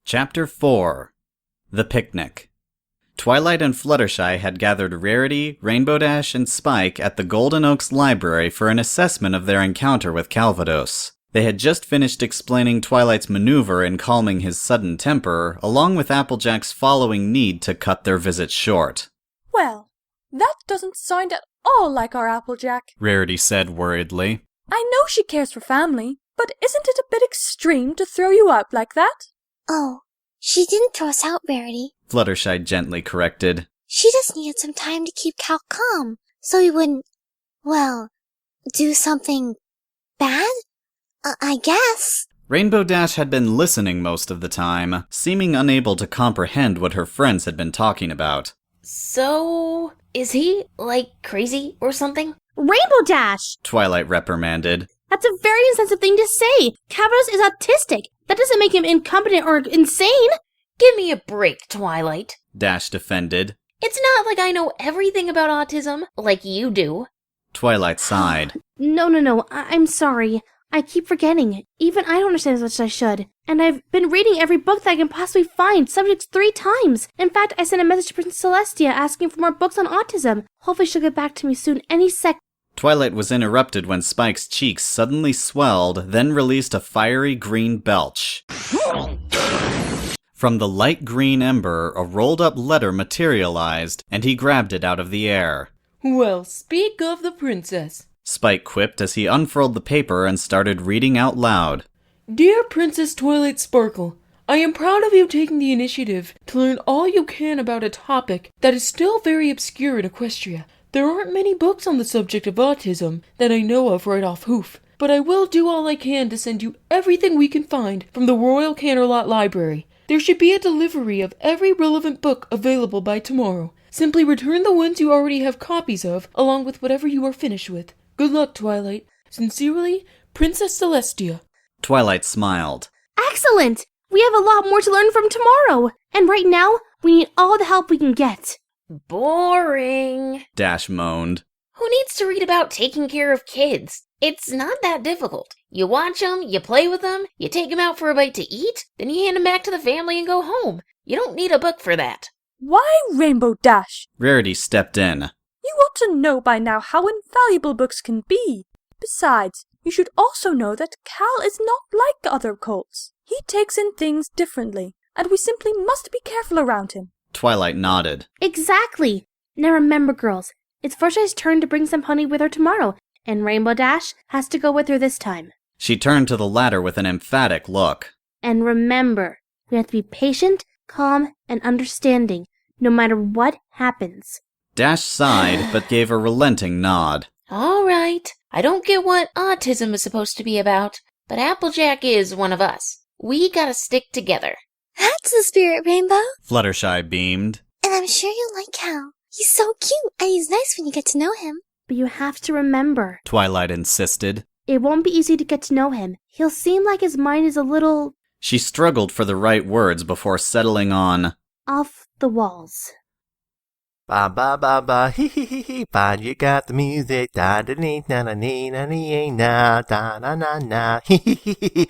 Chapter 4 The Picnic. Twilight and Fluttershy had gathered Rarity, Rainbow Dash, and Spike at the Golden Oaks Library for an assessment of their encounter with Calvados. They had just finished explaining Twilight's maneuver in calming his sudden temper, along with Applejack's following need to cut their visit short. Well, that doesn't sound at all like our Applejack, Rarity said worriedly. I know she cares for family, but isn't it a bit extreme to throw you out like that? Oh, she didn't throw us out, Rarity. Fluttershy gently corrected. She just needed some time to keep Cal calm, so he wouldn't, do something bad? I guess. Rainbow Dash had been listening most of the time, seeming unable to comprehend what her friends had been talking about. So, is he, crazy or something? Rainbow Dash! Twilight reprimanded. That's a very insensitive thing to say. Calvados is autistic. That doesn't make him incompetent or insane. Give me a break, Twilight. Dash defended. It's not like I know everything about autism, like you do. Twilight sighed. No. I'm sorry. I keep forgetting. Even I don't understand as much as I should. And I've been reading every book that I can possibly find, subjects 3 times. In fact, I sent a message to Princess Celestia asking for more books on autism. Hopefully she'll get back to me soon, any sec. Twilight was interrupted when Spike's cheeks suddenly swelled, then released a fiery green belch. From the light green ember, a rolled-up letter materialized, and he grabbed it out of the air. Well, speak of the princess, Spike quipped as he unfurled the paper and started reading out loud. Dear Princess Twilight Sparkle, I am proud of you taking the initiative to learn all you can about a topic that is still very obscure in Equestria. There aren't many books on the subject of autism that I know of right off hoof, but I will do all I can to send you everything we can find from the Royal Canterlot Library. There should be a delivery of every relevant book available by tomorrow. Simply return the ones you already have copies of, along with whatever you are finished with. Good luck, Twilight. Sincerely, Princess Celestia. Twilight smiled. Excellent! We have a lot more to learn from tomorrow. And right now, we need all the help we can get. Boring. Dash moaned. Who needs to read about taking care of kids? It's not that difficult. You watch them, you play with them, you take them out for a bite to eat, then you hand them back to the family and go home. You don't need a book for that. Why, Rainbow Dash? Rarity stepped in. You ought to know by now how invaluable books can be. Besides, you should also know that Cal is not like other colts. He takes in things differently, and we simply must be careful around him. Twilight nodded. Exactly. Now remember, girls, it's Fluttershy's turn to bring some honey with her tomorrow, and Rainbow Dash has to go with her this time. She turned to the latter with an emphatic look. And remember, we have to be patient, calm, and understanding, no matter what happens. Dash sighed, but gave a relenting nod. All right. I don't get what autism is supposed to be about, but Applejack is one of us. We gotta stick together. That's the spirit, Rainbow. Fluttershy beamed. And I'm sure you'll like Cal. He's so cute, and he's nice when you get to know him. But you have to remember, Twilight insisted. It won't be easy to get to know him. He'll seem like his mind is a little... She struggled for the right words before settling on... off the walls. Ba ba ba ba hee hee hee hee ba, you got the music, da da dee na na nee na nee na da na na na hee hee hee hee.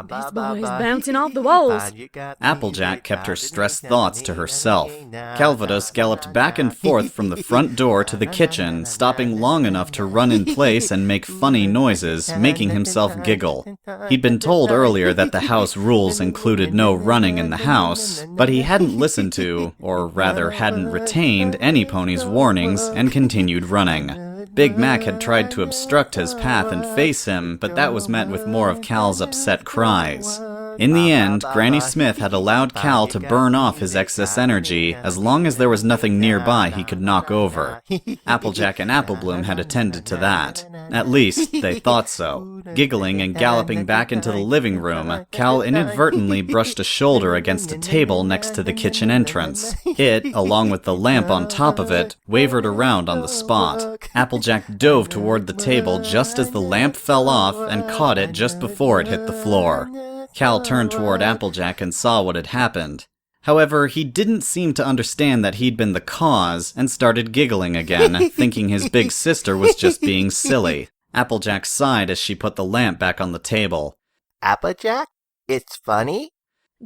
This boy's bouncing off the walls. Applejack kept her stressed thoughts to herself. Calvados galloped back and forth from the front door to the kitchen, stopping long enough to run in place and make funny noises, making himself giggle. He'd been told earlier that the house rules included no running in the house, but he hadn't listened to, or rather hadn't retained, anypony's warnings and continued running. Big Mac had tried to obstruct his path and face him, but that was met with more of Cal's upset cries. In the end, Granny Smith had allowed Cal to burn off his excess energy as long as there was nothing nearby he could knock over. Applejack and Applebloom had attended to that. At least, they thought so. Giggling and galloping back into the living room, Cal inadvertently brushed a shoulder against a table next to the kitchen entrance. It, along with the lamp on top of it, wavered around on the spot. Applejack dove toward the table just as the lamp fell off and caught it just before it hit the floor. Cal turned toward Applejack and saw what had happened. However, he didn't seem to understand that he'd been the cause and started giggling again, thinking his big sister was just being silly. Applejack sighed as she put the lamp back on the table. Applejack? It's funny?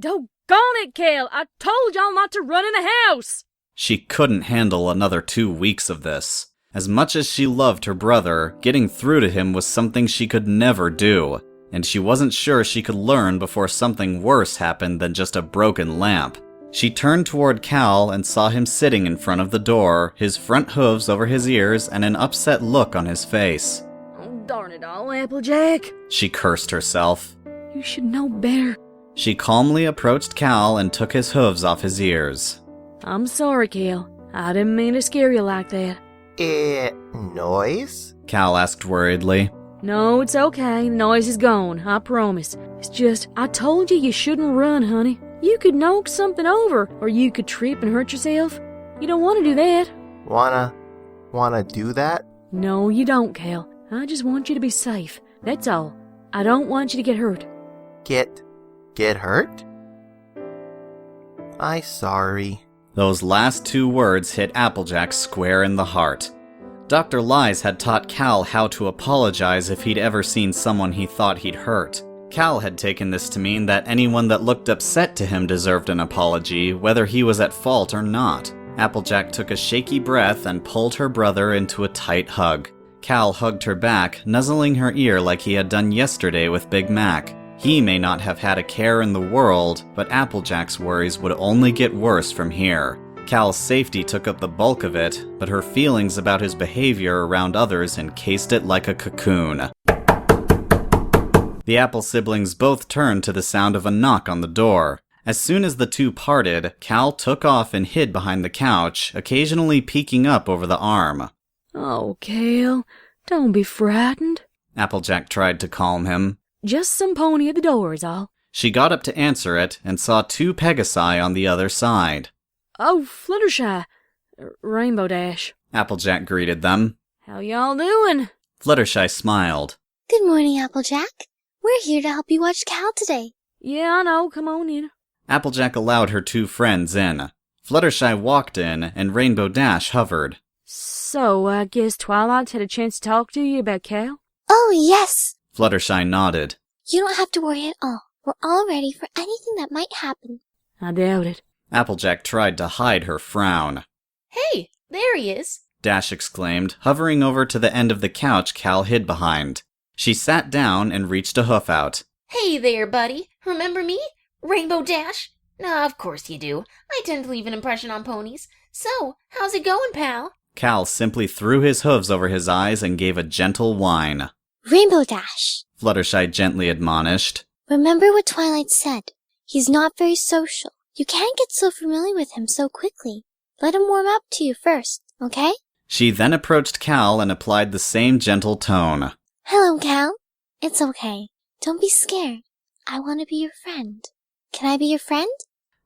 Oh, Gone it, Cal! I told y'all not to run in the house! She couldn't handle another 2 weeks of this. As much as she loved her brother, getting through to him was something she could never do, and she wasn't sure she could learn before something worse happened than just a broken lamp. She turned toward Cal and saw him sitting in front of the door, his front hooves over his ears and an upset look on his face. Oh, darn it all, Applejack. She cursed herself. You should know better. She calmly approached Cal and took his hooves off his ears. I'm sorry, Cal. I didn't mean to scare you like that. Noise? Cal asked worriedly. No, it's okay. Noise is gone, I promise. It's just, I told you shouldn't run, honey. You could knock something over, or you could trip and hurt yourself. You don't want to do that. Wanna do that? No, you don't, Cal. I just want you to be safe. That's all. I don't want you to get hurt. Get hurt? I'm sorry. Those last 2 words hit Applejack square in the heart. Dr. Lies had taught Cal how to apologize if he'd ever seen someone he thought he'd hurt. Cal had taken this to mean that anyone that looked upset to him deserved an apology, whether he was at fault or not. Applejack took a shaky breath and pulled her brother into a tight hug. Cal hugged her back, nuzzling her ear like he had done yesterday with Big Mac. He may not have had a care in the world, but Applejack's worries would only get worse from here. Cal's safety took up the bulk of it, but her feelings about his behavior around others encased it like a cocoon. The Apple siblings both turned to the sound of a knock on the door. As soon as the two parted, Cal took off and hid behind the couch, occasionally peeking up over the arm. Oh, Cal, don't be frightened. Applejack tried to calm him. Just some pony at the door is all. She got up to answer it and saw 2 Pegasi on the other side. Oh, Fluttershy. Rainbow Dash. Applejack greeted them. How y'all doing? Fluttershy smiled. Good morning, Applejack. We're here to help you watch Cal today. Yeah, I know. Come on in. Applejack allowed her 2 friends in. Fluttershy walked in, and Rainbow Dash hovered. So, I guess Twilight's had a chance to talk to you about Cal? Oh, yes. Fluttershy nodded. You don't have to worry at all. We're all ready for anything that might happen. I doubt it. Applejack tried to hide her frown. Hey, there he is. Dash exclaimed, hovering over to the end of the couch Cal hid behind. She sat down and reached a hoof out. Hey there, buddy. Remember me? Rainbow Dash? Of course you do. I tend to leave an impression on ponies. So, how's it going, pal? Cal simply threw his hooves over his eyes and gave a gentle whine. Rainbow Dash. Fluttershy gently admonished. Remember what Twilight said. He's not very social. You can't get so familiar with him so quickly. Let him warm up to you first, okay? She then approached Cal and applied the same gentle tone. Hello, Cal. It's okay. Don't be scared. I want to be your friend. Can I be your friend?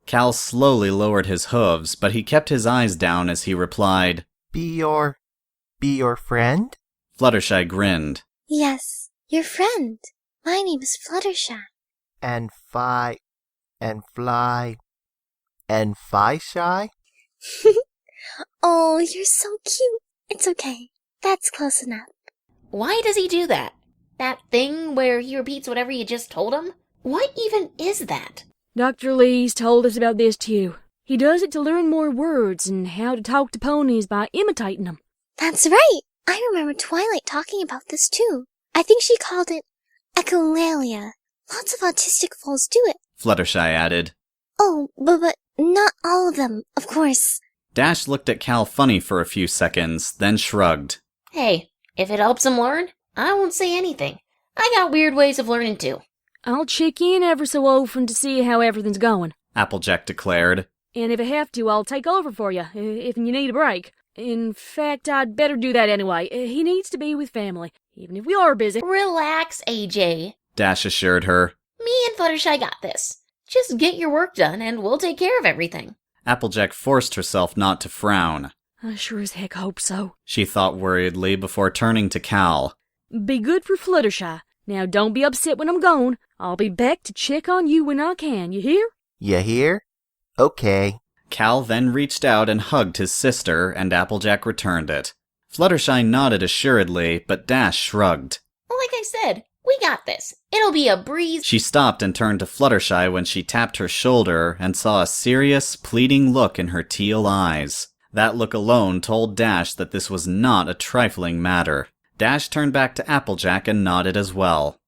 Cal slowly lowered his hooves, but he kept his eyes down as he replied, Be your friend? Fluttershy grinned. Yes, your friend. My name is Fluttershy. And fly shy? Oh, you're so cute. It's okay. That's close enough. Why does he do that? That thing where he repeats whatever you just told him? What even is that? Dr. Lee's told us about this too. He does it to learn more words and how to talk to ponies by imitating them. That's right. I remember Twilight talking about this too. I think she called it echolalia. Lots of autistic foals do it. Fluttershy added. Oh, but not all of them, of course. Dash looked at Cal funny for a few seconds, then shrugged. Hey, if it helps him learn, I won't say anything. I got weird ways of learning too. I'll check in ever so often to see how everything's going. Applejack declared. And if I have to, I'll take over for you, if you need a break. In fact, I'd better do that anyway. He needs to be with family, even if we are busy. Relax, AJ. Dash assured her. Me and Fluttershy got this. Just get your work done and we'll take care of everything. Applejack forced herself not to frown. I sure as heck hope so. She thought worriedly before turning to Cal. Be good for Fluttershy. Now don't be upset when I'm gone. I'll be back to check on you when I can, you hear? You hear? Okay. Cal then reached out and hugged his sister, and Applejack returned it. Fluttershy nodded assuredly, but Dash shrugged. Like I said, We got this. It'll be a breeze. She stopped and turned to Fluttershy when she tapped her shoulder and saw a serious, pleading look in her teal eyes. That look alone told Dash that this was not a trifling matter. Dash turned back to Applejack and nodded as well.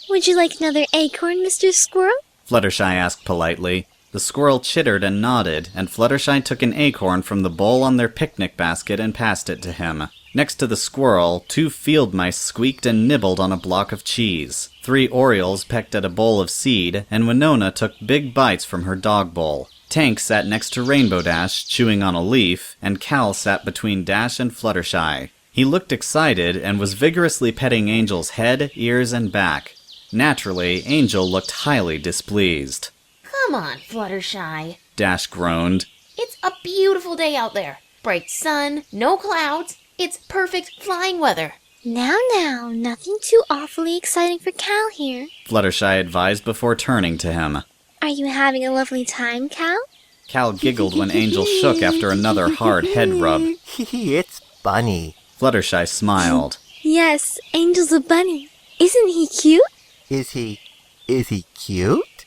Would you like another acorn, Mr. Squirrel? Fluttershy asked politely. The squirrel chittered and nodded, and Fluttershy took an acorn from the bowl on their picnic basket and passed it to him. Next to the squirrel, 2 field mice squeaked and nibbled on a block of cheese. 3 orioles pecked at a bowl of seed, and Winona took big bites from her dog bowl. Tank sat next to Rainbow Dash, chewing on a leaf, and Cal sat between Dash and Fluttershy. He looked excited and was vigorously petting Angel's head, ears, and back. Naturally, Angel looked highly displeased. Come on, Fluttershy. Dash groaned. It's a beautiful day out there. Bright sun, no clouds. It's perfect flying weather. Now, nothing too awfully exciting for Cal here. Fluttershy advised before turning to him. Are you having a lovely time, Cal? Cal giggled when Angel shook after another hard head rub. It's Bunny. Fluttershy smiled. Yes, Angel's a bunny. Isn't he cute? Is he cute?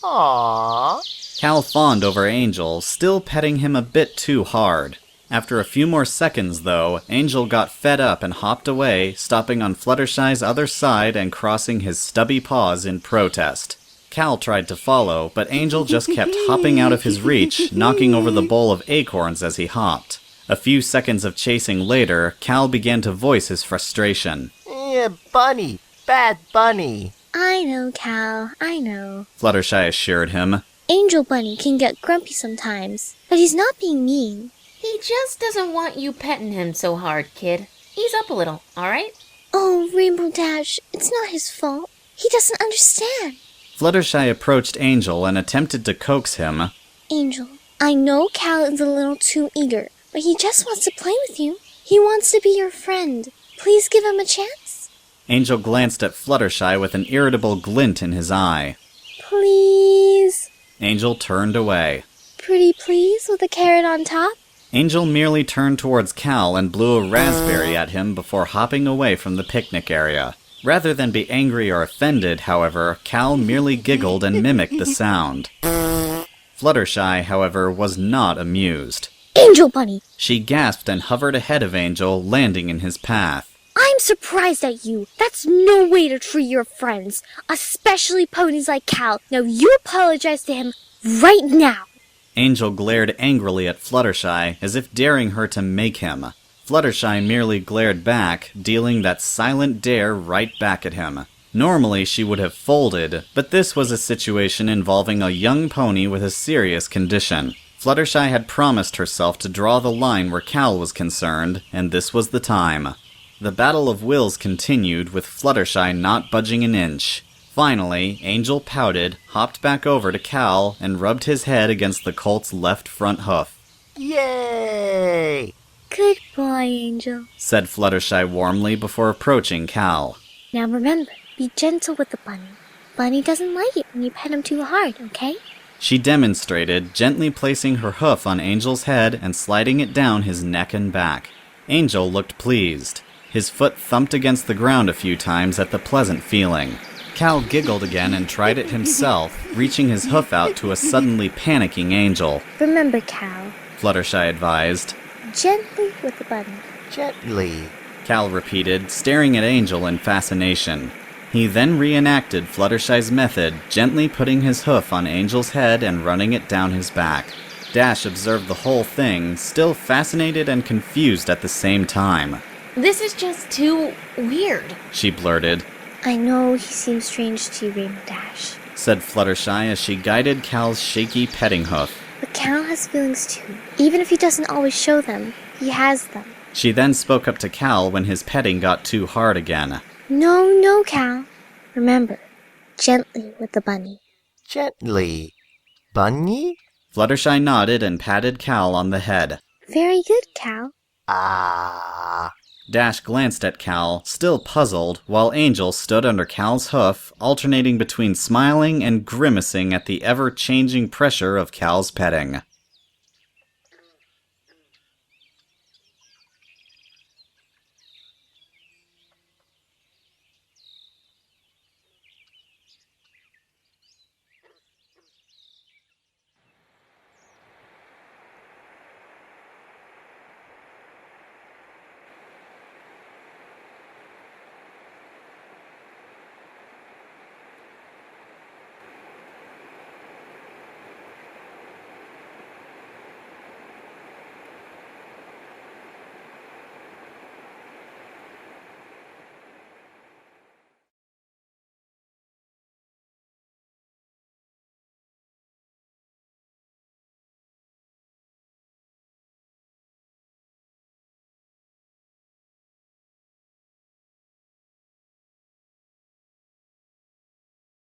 Aww. Cal fawned over Angel, still petting him a bit too hard. After a few more seconds, though, Angel got fed up and hopped away, stopping on Fluttershy's other side and crossing his stubby paws in protest. Cal tried to follow, but Angel just kept hopping out of his reach, knocking over the bowl of acorns as he hopped. A few seconds of chasing later, Cal began to voice his frustration. Bunny! Bad Bunny! I know, Cal, I know. Fluttershy assured him. Angel Bunny can get grumpy sometimes, but he's not being mean. He just doesn't want you petting him so hard, kid. Ease up a little, alright? Oh, Rainbow Dash, it's not his fault. He doesn't understand. Fluttershy approached Angel and attempted to coax him. Angel, I know Cal is a little too eager, but he just wants to play with you. He wants to be your friend. Please give him a chance. Angel glanced at Fluttershy with an irritable glint in his eye. Please. Angel turned away. Pretty please with a carrot on top? Angel merely turned towards Cal and blew a raspberry at him before hopping away from the picnic area. Rather than be angry or offended, however, Cal merely giggled and mimicked the sound. Fluttershy, however, was not amused. Angel Bunny! She gasped and hovered ahead of Angel, landing in his path. I'm surprised at you. That's no way to treat your friends, especially ponies like Cal. Now you apologize to him right now. Angel glared angrily at Fluttershy, as if daring her to make him. Fluttershy merely glared back, dealing that silent dare right back at him. Normally she would have folded, but this was a situation involving a young pony with a serious condition. Fluttershy had promised herself to draw the line where Cal was concerned, and this was the time. The battle of wills continued, with Fluttershy not budging an inch. Finally, Angel pouted, hopped back over to Cal, and rubbed his head against the colt's left front hoof. Yay! Good boy, Angel, said Fluttershy warmly before approaching Cal. Now remember, be gentle with the bunny. Bunny doesn't like it when you pet him too hard, okay? She demonstrated, gently placing her hoof on Angel's head and sliding it down his neck and back. Angel looked pleased. His foot thumped against the ground a few times at the pleasant feeling. Cal giggled again and tried it himself, reaching his hoof out to a suddenly panicking Angel. Remember, Cal. Fluttershy advised. Gently with the bunny. Gently. Cal repeated, staring at Angel in fascination. He then reenacted Fluttershy's method, gently putting his hoof on Angel's head and running it down his back. Dash observed the whole thing, still fascinated and confused at the same time. This is just too weird, she blurted. I know he seems strange to you, Rainbow Dash, said Fluttershy as she guided Cal's shaky petting hoof. But Cal has feelings too. Even if he doesn't always show them, he has them. She then spoke up to Cal when his petting got too hard again. No, Cal. Remember, gently with the bunny. Gently. Bunny? Fluttershy nodded and patted Cal on the head. Very good, Cal. Ah. Dash glanced at Cal, still puzzled, while Angel stood under Cal's hoof, alternating between smiling and grimacing at the ever-changing pressure of Cal's petting.